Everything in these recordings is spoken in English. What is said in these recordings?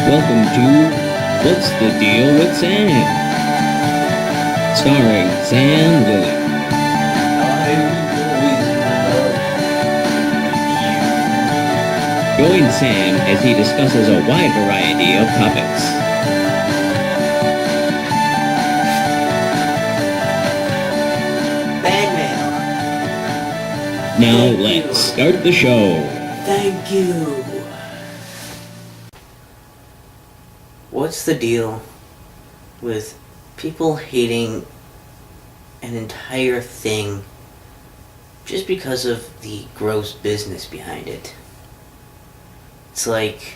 Welcome to What's the Deal with Sam? Starring Sam Lilly. Join Sam as he discusses a wide variety of topics. Bang Now Thank let's you. start the show. Thank you. What's the deal with people hating an entire thing just because of the gross business behind it? It's like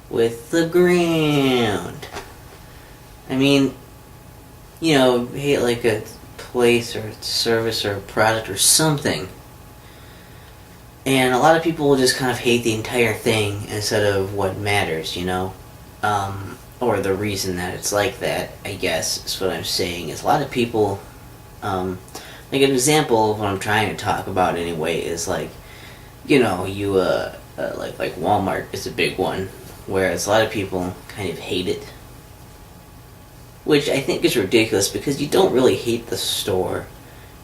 with the ground. I mean, hate like a place or a service or a product or something. And a lot of people will just kind of hate the entire thing instead of what matters, or the reason that it's like that, I guess, is what I'm saying. Is a lot of people, like an example of what I'm trying to talk about anyway is like, like Walmart is a big one, whereas a lot of people kind of hate it. Which I think is ridiculous because you don't really hate the store.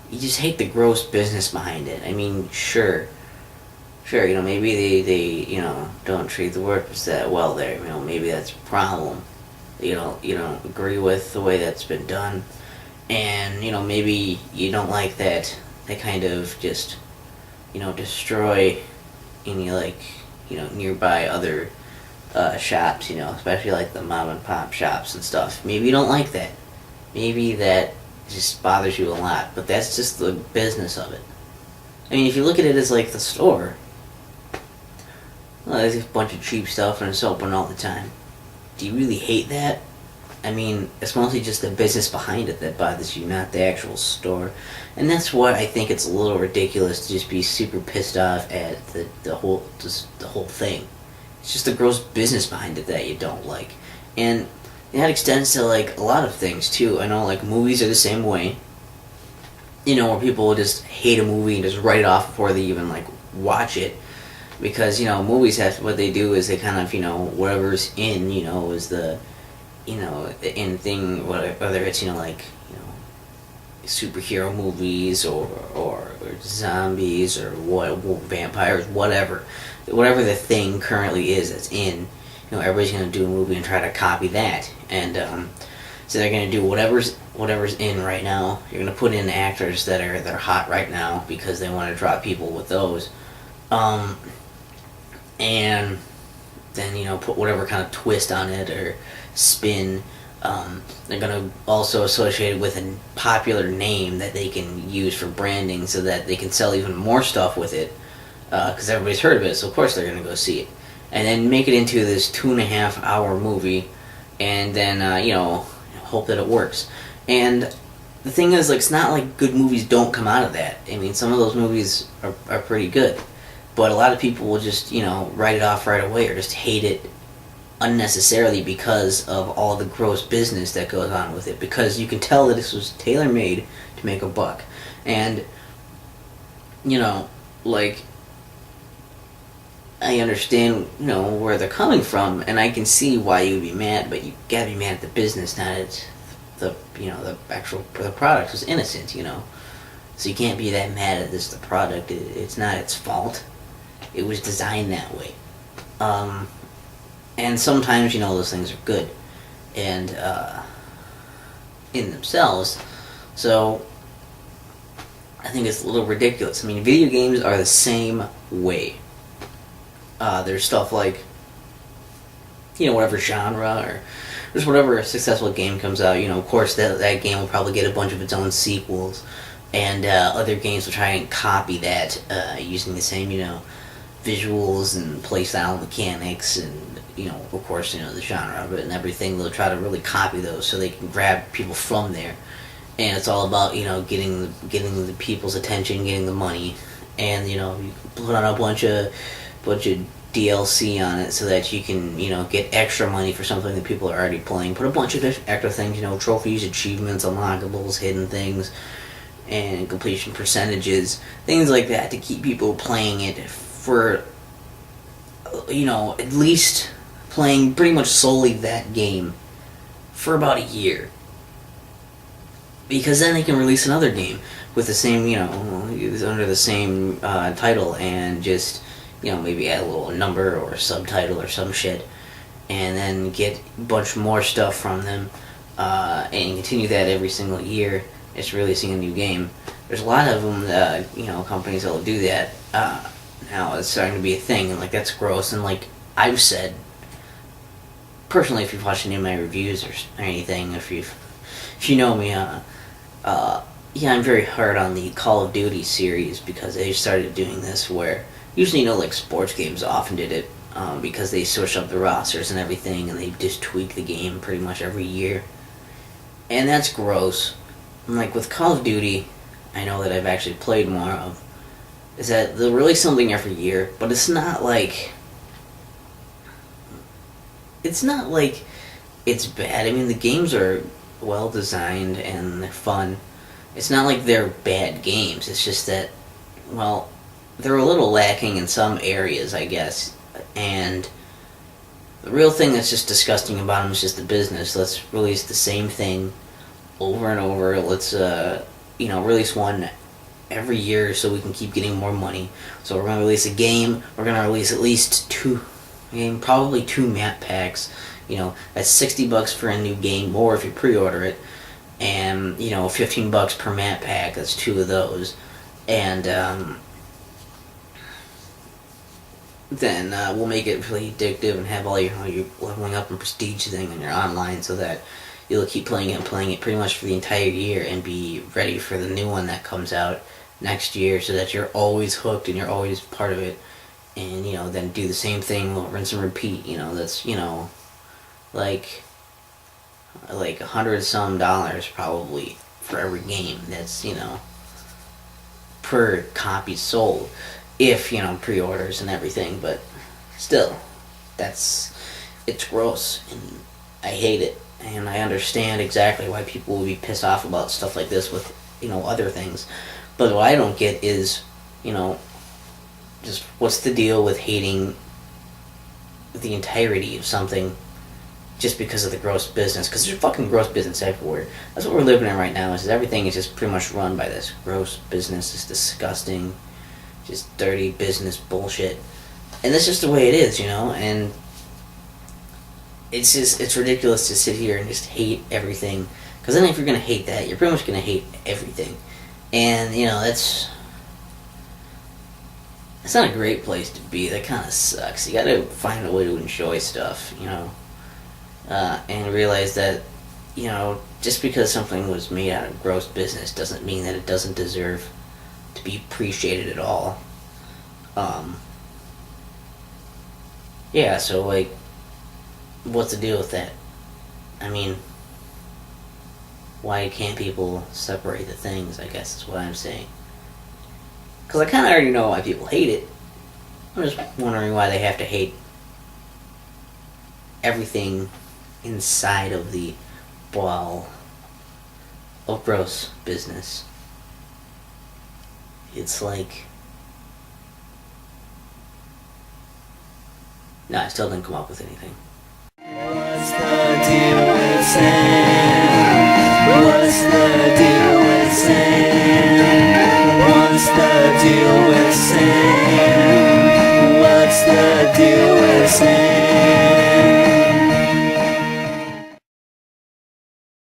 You just hate the gross business behind it. I mean, sure, maybe they don't treat the workers that well there. Maybe that's a problem. You don't agree with the way that's been done, and maybe you don't like that they kind of just destroy any nearby other shops. Especially like the mom and pop shops and stuff. Maybe you don't like that. Maybe that just bothers you a lot. But that's just the business of it. I mean, if you look at it as like the store. Well, there's a bunch of cheap stuff and it's open all the time. Do you really hate that? I mean, it's mostly just the business behind it that bothers you, not the actual store. And that's why I think it's a little ridiculous to just be super pissed off at the whole thing. It's just the gross business behind it that you don't like. And that extends to like a lot of things too. I know like movies are the same way. Where people will just hate a movie and just write it off before they even like watch it. Because, movies have, what they do is they kind of, whatever's in, is the in thing, whether it's, superhero movies or zombies or vampires, whatever the thing currently is that's in, everybody's going to do a movie and try to copy that. And, so they're going to do whatever's in right now. You're going to put in actors that are hot right now because they want to draw people with those. And then, put whatever kind of twist on it or spin. They're going to also associate it with a popular name that they can use for branding so that they can sell even more stuff with it. Because everybody's heard of it, so of course they're going to go see it. And then make it into this 2.5 hour movie and then, hope that it works. And the thing is, like, it's not like good movies don't come out of that. I mean, some of those movies are pretty good. But a lot of people will just, write it off right away or just hate it unnecessarily because of all the gross business that goes on with it. Because you can tell that this was tailor-made to make a buck. And, I understand, where they're coming from, and I can see why you'd be mad, but you gotta be mad at the business, not at the product was innocent, So you can't be that mad at the product. It's not its fault. It was designed that way. And sometimes, those things are good and in themselves. So I think it's a little ridiculous. I mean, video games are the same way. There's stuff like, whatever genre or just whatever successful game comes out, of course that game will probably get a bunch of its own sequels. And other games will try and copy that using the same, visuals and playstyle mechanics and, of course, the genre of it and everything. They'll try to really copy those so they can grab people from there. And it's all about, getting the people's attention, getting the money. And, you can put on a bunch of DLC on it so that you can, get extra money for something that people are already playing. Put a bunch of extra things, trophies, achievements, unlockables, hidden things. and completion percentages, things like that, to keep people playing it for, at least playing pretty much solely that game for about a year. Because then they can release another game with the same, under the same title, and just, maybe add a little number or a subtitle or some shit, and then get a bunch more stuff from them, and continue that every single year. It's releasing a new game. There's a lot of them, companies that will do that. Now it's starting to be a thing, and that's gross. And I've said, personally, if you've watched any of my reviews or anything, if you know me, I'm very hard on the Call of Duty series, because they started doing this where usually sports games often did it, because they switch up the rosters and everything, and they just tweak the game pretty much every year, and that's gross. And with Call of Duty, I know that I've actually played more of, is that they'll release something every year, but it's not like it's bad. I mean, the games are well designed and they're fun. It's not like they're bad games. It's just that, they're a little lacking in some areas, I guess. And the real thing that's just disgusting about them is just the business. Let's release the same thing over and over. Let's release one every year so we can keep getting more money. So we're going to release a game. We're going to release at least probably two map packs. That's $60 for a new game, or if you pre-order it, and $15 per map pack. That's two of those, and then we'll make it really addictive and have all your leveling up and prestige thing on your online, so that you'll keep playing it pretty much for the entire year, and be ready for the new one that comes out next year, so that you're always hooked and you're always part of it. And then do the same thing, rinse and repeat. That's like $100 some probably for every game. That's per copy sold, if pre-orders and everything. But still, it's gross, and I hate it. And I understand exactly why people will be pissed off about stuff like this with other things. But what I don't get is just what's the deal with hating the entirety of something just because of the gross business? Because there's fucking gross business everywhere. That's what we're living in right now, is everything is just pretty much run by this gross business, this disgusting, just dirty business bullshit. And that's just the way it is, and it's ridiculous to sit here and just hate everything. Because then if you're going to hate that, you're pretty much going to hate everything. And, it's not a great place to be. That kind of sucks. You gotta find a way to enjoy stuff, and realize that, just because something was made out of gross business doesn't mean that it doesn't deserve to be appreciated at all. So, what's the deal with that? I mean, why can't people separate the things, I guess is what I'm saying. Because I kind of already know why people hate it. I'm just wondering why they have to hate everything inside of the ball of gross business. It's like... No, I still didn't come up with anything. What's the deal with Sam? What's the deal with Sam? What's the deal with Sam?